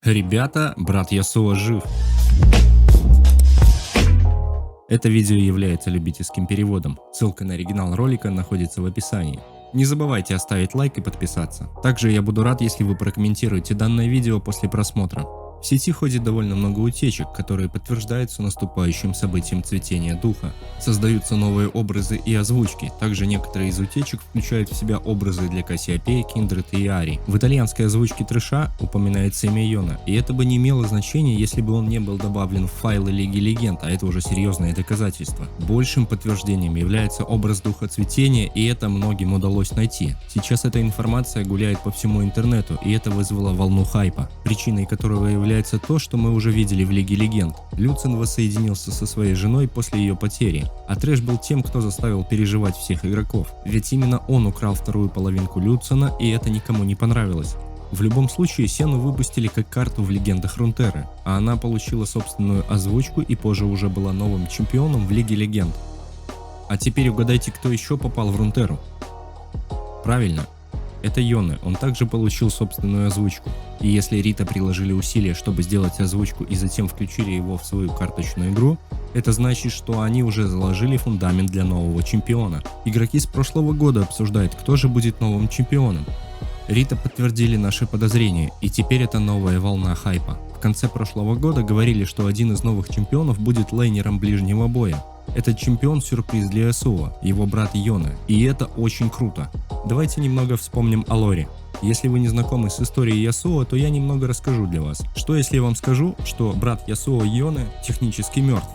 Ребята, брат Ясуо жив. Это видео является любительским переводом. Ссылка на оригинал ролика находится в описании. Не забывайте оставить лайк и подписаться. Также я буду рад, если вы прокомментируете данное видео после просмотра. В сети ходит довольно много утечек, которые подтверждаются наступающим событием цветения духа. Создаются новые образы и озвучки. Также некоторые из утечек включают в себя образы для Кассиопеи, Киндред и Ари. В итальянской озвучке трэша упоминается имя Йона, и это бы не имело значения, если бы он не был добавлен в файлы Лиги Легенд, а это уже серьезное доказательство. Большим подтверждением является образ духа цветения, и это многим удалось найти. Сейчас эта информация гуляет по всему интернету, и это вызвало волну хайпа, причиной которого является то, что мы уже видели в Лиге Легенд. Люцен воссоединился со своей женой после ее потери, а Трэш был тем, кто заставил переживать всех игроков. Ведь именно он украл вторую половинку Люцена, и это никому не понравилось. В любом случае, Сену выпустили как карту в Легендах Рунтеры, а она получила собственную озвучку и позже уже была новым чемпионом в Лиге Легенд. А теперь угадайте, кто еще попал в Рунтеру? Правильно. Это Йоне, он также получил собственную озвучку. И если Рита приложили усилия, чтобы сделать озвучку и затем включили его в свою карточную игру, это значит, что они уже заложили фундамент для нового чемпиона. Игроки с прошлого года обсуждают, кто же будет новым чемпионом. Рита подтвердили наши подозрения, и теперь это новая волна хайпа. В конце прошлого года говорили, что один из новых чемпионов будет лейнером ближнего боя. Этот чемпион сюрприз для Ясуо, его брат Йоне, и это очень круто. Давайте немного вспомним о лоре. Если вы не знакомы с историей Ясуо, то я немного расскажу для вас. Что если я вам скажу, что брат Ясуо Йоне технически мертв?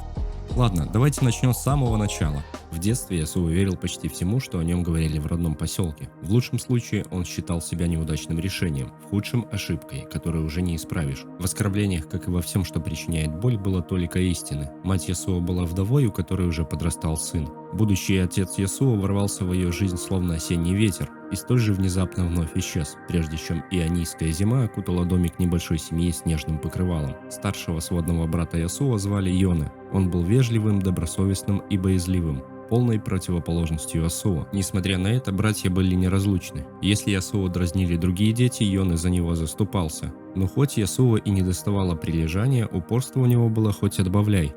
Ладно, давайте начнем с самого начала. В детстве Ясуо верил почти всему, что о нем говорили в родном поселке. В лучшем случае он считал себя неудачным решением, в худшем – ошибкой, которую уже не исправишь. В оскорблениях, как и во всем, что причиняет боль, было толика истины. Мать Ясуо была вдовой, у которой уже подрастал сын. Будущий отец Ясуо ворвался в ее жизнь словно осенний ветер и столь же внезапно вновь исчез, прежде чем ионийская зима окутала домик небольшой семьи снежным покрывалом. Старшего сводного брата Ясуо звали Йоне. Он был вежливым, добросовестным и боязливым, полной противоположностью Ясуо. Несмотря на это, братья были неразлучны. Если Ясуо дразнили другие дети, Йоне за него заступался. Но хоть Ясуо и не доставало прилежания, упорство у него было хоть отбавляй.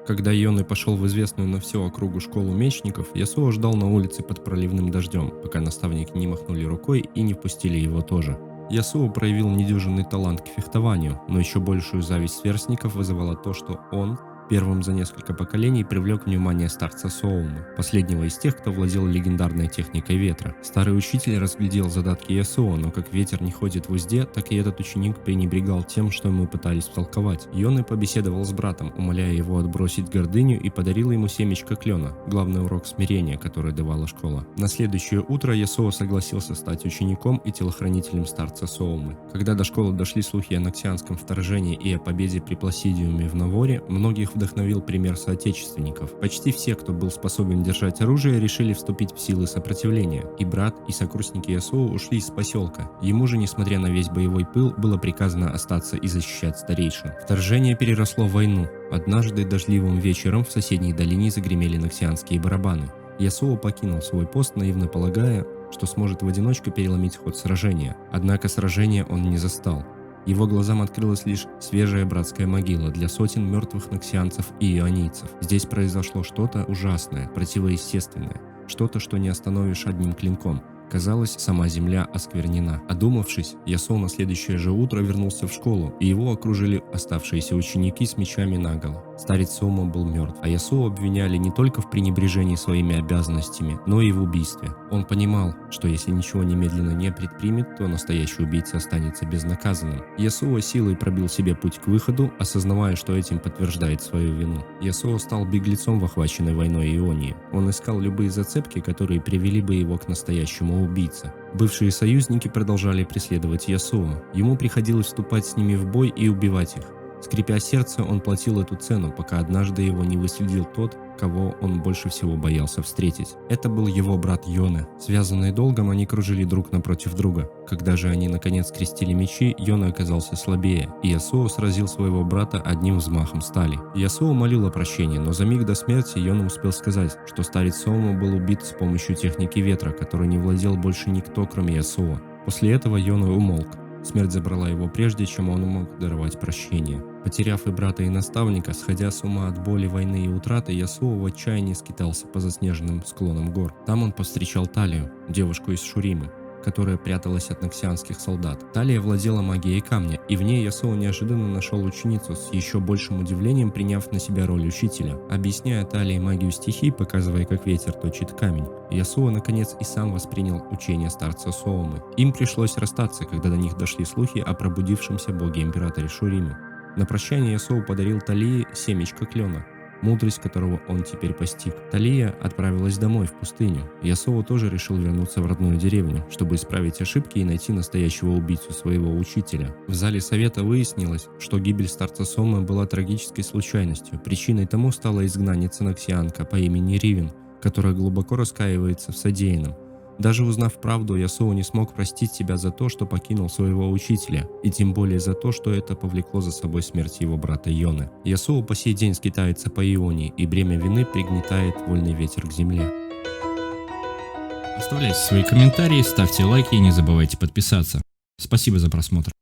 Когда Йоне пошел в известную на всю округу школу мечников, Ясуо ждал на улице под проливным дождем, пока наставники не махнули рукой и не впустили его тоже. Ясуо проявил недюжинный талант к фехтованию, но еще большую зависть сверстников вызывало то, что он первым за несколько поколений привлек внимание старца Соумы, последнего из тех, кто владел легендарной техникой ветра. Старый учитель разглядел задатки Ясуо, но как ветер не ходит в узде, так и этот ученик пренебрегал тем, что ему пытались втолковать. Йоне побеседовал с братом, умоляя его отбросить гордыню, и подарил ему семечко клена, главный урок смирения, который давала школа. На следующее утро Ясуо согласился стать учеником и телохранителем старца Соумы. Когда до школы дошли слухи о ноксианском вторжении и о победе при Пласидиуме в Наворе, многих вдохновил пример соотечественников. Почти все, кто был способен держать оружие, решили вступить в силы сопротивления, и брат, и сокурсники Ясуо ушли из поселка. Ему же, несмотря на весь боевой пыл, было приказано остаться и защищать старейшин. Вторжение переросло в войну. Однажды дождливым вечером в соседней долине загремели ноксианские барабаны. Ясуо покинул свой пост, наивно полагая, что сможет в одиночку переломить ход сражения. Однако сражение он не застал. Его глазам открылась лишь свежая братская могила для сотен мертвых ноксианцев и ионийцев. Здесь произошло что-то ужасное, противоестественное, что-то, что не остановишь одним клинком. Казалось, сама земля осквернена. Одумавшись, Ясуо на следующее же утро вернулся в школу, и его окружили оставшиеся ученики с мечами наголо. Старец Соума был мертв, а Ясуо обвиняли не только в пренебрежении своими обязанностями, но и в убийстве. Он понимал, что если ничего немедленно не предпримет, то настоящий убийца останется безнаказанным. Ясуо силой пробил себе путь к выходу, осознавая, что этим подтверждает свою вину. Ясуо стал беглецом в охваченной войной Ионии. Он искал любые зацепки, которые привели бы его к настоящему убийце. Бывшие союзники продолжали преследовать Ясуо. Ему приходилось вступать с ними в бой и убивать их. Скрипя сердце, он платил эту цену, пока однажды его не выследил тот, кого он больше всего боялся встретить. Это был его брат Йоне. Связанные долгом, они кружили друг напротив друга. Когда же они наконец скрестили мечи, Йоне оказался слабее, и Ясуо сразил своего брата одним взмахом стали. Ясуо молил о прощении, но за миг до смерти Йоне успел сказать, что старец Соума был убит с помощью техники ветра, которой не владел больше никто, кроме Ясуо. После этого Йоне умолк. Смерть забрала его прежде, чем он мог даровать прощение. Потеряв и брата, и наставника, сходя с ума от боли, войны и утраты, Ясуо в отчаянии скитался по заснеженным склонам гор. Там он повстречал Талию, девушку из Шуримы, которая пряталась от ноксианских солдат. Талия владела магией камня, и в ней Ясуо неожиданно нашел ученицу, с еще большим удивлением приняв на себя роль учителя. Объясняя Талии магию стихий, показывая, как ветер точит камень, Ясуо наконец и сам воспринял учение старца Соомы. Им пришлось расстаться, когда до них дошли слухи о пробудившемся боге-императоре Шуримы. На прощание Ясуо подарил Талии семечко клена, мудрость которого он теперь постиг. Талия отправилась домой в пустыню. Ясуо тоже решил вернуться в родную деревню, чтобы исправить ошибки и найти настоящего убийцу своего учителя. В зале совета выяснилось, что гибель старца Соомы была трагической случайностью. Причиной тому стала изгнанница-ноксианка по имени Ривен, которая глубоко раскаивается в содеянном. Даже узнав правду, Ясуо не смог простить себя за то, что покинул своего учителя, и тем более за то, что это повлекло за собой смерть его брата Йоны. Ясуо по сей день скитается по Ионии, и бремя вины пригнетает вольный ветер к земле. Оставляйте свои комментарии, ставьте лайки и не забывайте подписаться. Спасибо за просмотр.